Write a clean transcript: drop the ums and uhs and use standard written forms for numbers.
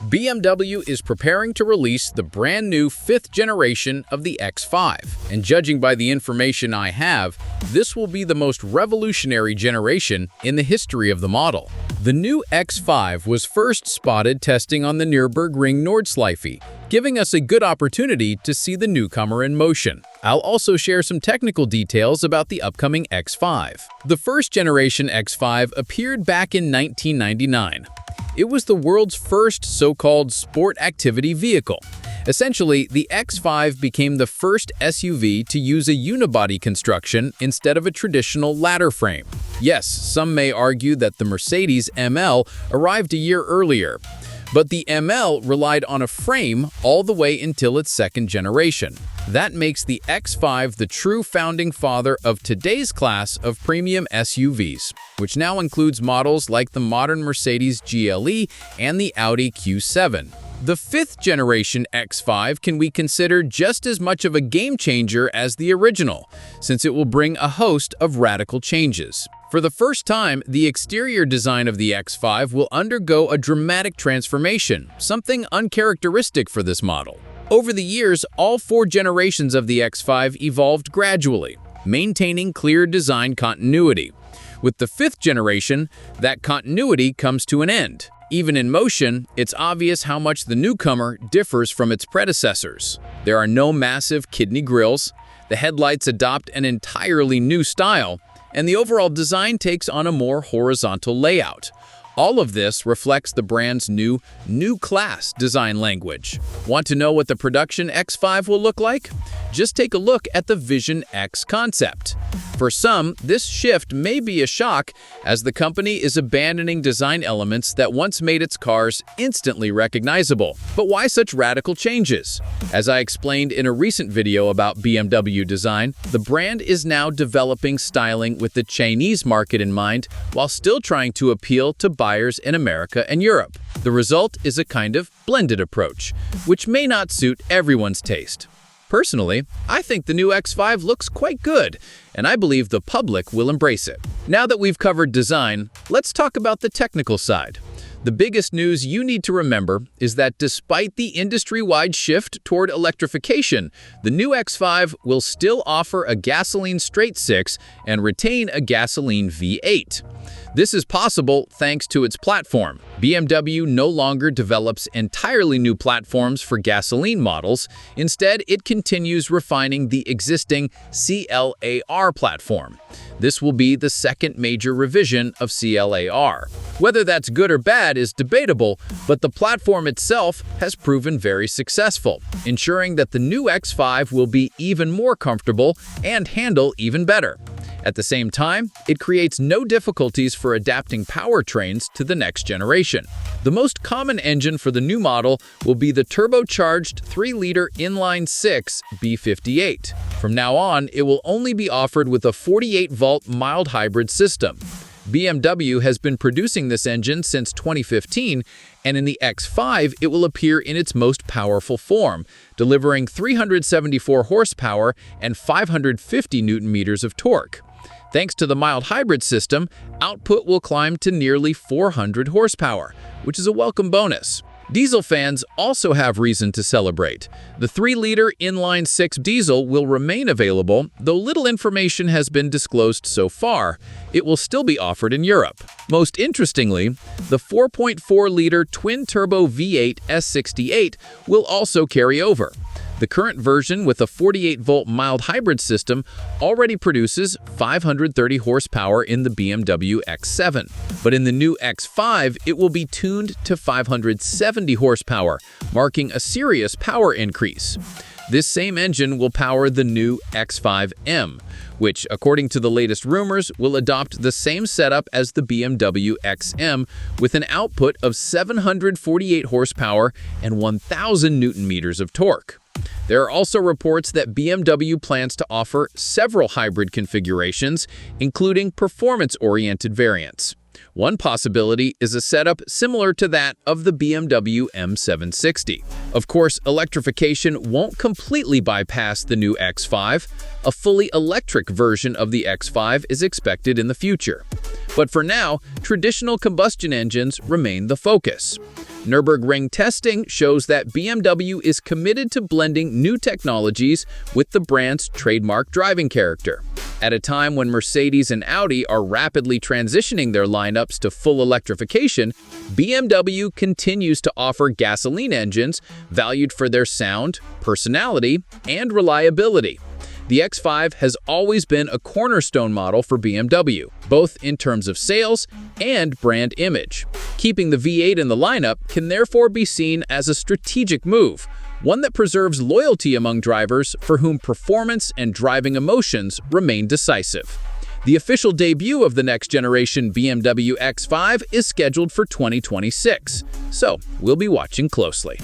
BMW is preparing to release the brand new 5th generation of the X5, and judging by the information I have, this will be the most revolutionary generation in the history of the model. The new X5 was first spotted testing on the Nürburgring Nordschleife, giving us a good opportunity to see the newcomer in motion. I'll also share some technical details about the upcoming X5. The first generation X5 appeared back in 1999. It was the world's first so-called sport activity vehicle. Essentially, the X5 became the first SUV to use a unibody construction instead of a traditional ladder frame. Yes, some may argue that the Mercedes ML arrived a year earlier, but the ML relied on a frame all the way until its second generation. That makes the X5 the true founding father of today's class of premium SUVs, which now includes models like the modern Mercedes GLE and the Audi Q7. The 5th generation X5 can be considered just as much of a game changer as the original, since it will bring a host of radical changes. For the first time, the exterior design of the X5 will undergo a dramatic transformation, something uncharacteristic for this model. Over the years, all 4 generations of the X5 evolved gradually, maintaining clear design continuity. With the 5th generation, that continuity comes to an end. Even in motion, it's obvious how much the newcomer differs from its predecessors. There are no massive kidney grills, the headlights adopt an entirely new style, and the overall design takes on a more horizontal layout. All of this reflects the brand's new class design language. Want to know what the production X5 will look like? Just take a look at the Vision X concept. For some, this shift may be a shock, as the company is abandoning design elements that once made its cars instantly recognizable. But why such radical changes? As I explained in a recent video about BMW design, the brand is now developing styling with the Chinese market in mind, while still trying to appeal to buyers in America and Europe. The result is a kind of blended approach, which may not suit everyone's taste. Personally, I think the new X5 looks quite good, and I believe the public will embrace it. Now that we've covered design, let's talk about the technical side. The biggest news you need to remember is that despite the industry-wide shift toward electrification, the new X5 will still offer a gasoline straight-six and retain a gasoline V8. This is possible thanks to its platform. BMW no longer develops entirely new platforms for gasoline models. Instead, it continues refining the existing CLAR platform. This will be the second major revision of CLAR. Whether that's good or bad is debatable, but the platform itself has proven very successful, ensuring that the new X5 will be even more comfortable and handle even better. At the same time, it creates no difficulties for adapting powertrains to the next generation. The most common engine for the new model will be the turbocharged 3-liter inline-six B58. From now on, it will only be offered with a 48-volt mild hybrid system. BMW has been producing this engine since 2015, and in the X5, it will appear in its most powerful form, delivering 374 horsepower and 550 Nm of torque. Thanks to the mild hybrid system, output will climb to nearly 400 horsepower, which is a welcome bonus. Diesel fans also have reason to celebrate. The 3-liter inline-six diesel will remain available, though little information has been disclosed so far. It will still be offered in Europe. Most interestingly, the 4.4-liter twin-turbo V8 S68 will also carry over. The current version with a 48-volt mild hybrid system already produces 530 horsepower in the BMW X7. But in the new X5, it will be tuned to 570 horsepower, marking a serious power increase. This same engine will power the new X5M, which, according to the latest rumors, will adopt the same setup as the BMW XM with an output of 748 horsepower and 1,000 Nm of torque. There are also reports that BMW plans to offer several hybrid configurations, including performance-oriented variants. One possibility is a setup similar to that of the BMW M760. Of course, electrification won't completely bypass the new X5. A fully electric version of the X5 is expected in the future. But for now, traditional combustion engines remain the focus. Nürburgring testing shows that BMW is committed to blending new technologies with the brand's trademark driving character. At a time when Mercedes and Audi are rapidly transitioning their lineups to full electrification, BMW continues to offer gasoline engines valued for their sound, personality, and reliability. The X5 has always been a cornerstone model for BMW, both in terms of sales and brand image. Keeping the V8 in the lineup can therefore be seen as a strategic move, one that preserves loyalty among drivers for whom performance and driving emotions remain decisive. The official debut of the next-generation BMW X5 is scheduled for 2026, so we'll be watching closely.